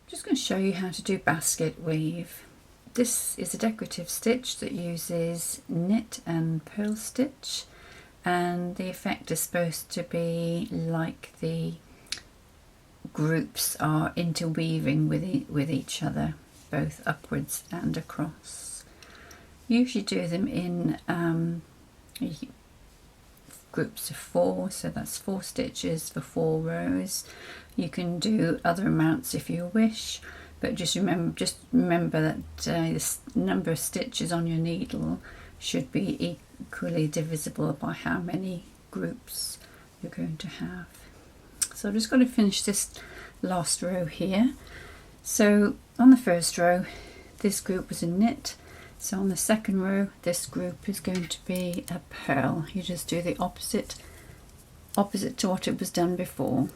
Just going to show you how to do basket weave. This is a decorative stitch that uses knit and purl stitch, and the effect is supposed to be like the groups are interweaving with each other, both upwards and across. Usually do them in groups of 4, so that's 4 stitches for 4 rows. You can do other amounts if you wish, but just remember that the number of stitches on your needle should be equally divisible by how many groups you're going to have. So I'm just going to finish this last row here. So on the first row, this group was a knit. So on the second row, this group is going to be a purl. You just do the opposite to what it was done before.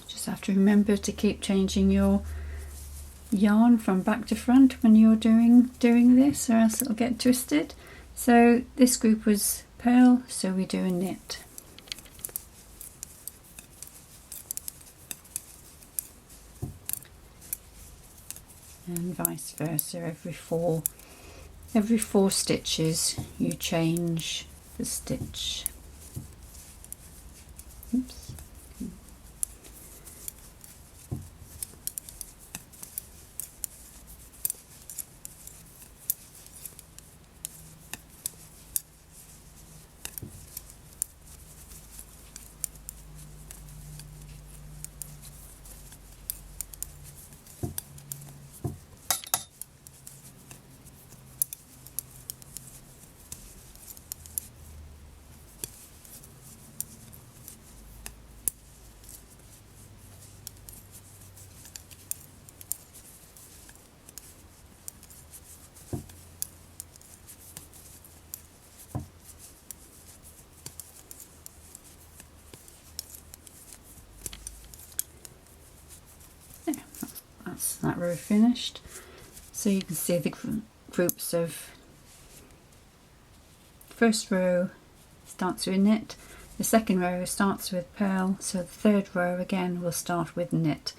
Just have to remember to keep changing your yarn from back to front when you're doing this, or else it'll get twisted. So this group was purl, so we do a knit. And vice versa, every four stitches you change the stitch. Oops. That's that row finished. So you can see the groups of first row starts with knit, the second row starts with purl, so the third row again will start with knit,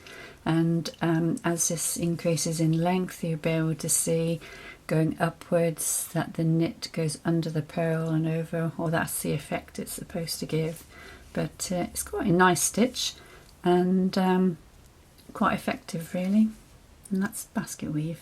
and as this increases in length you'll be able to see going upwards that the knit goes under the purl and over, or that's the effect it's supposed to give. But it's quite a nice stitch and quite effective really, and that's basket weave.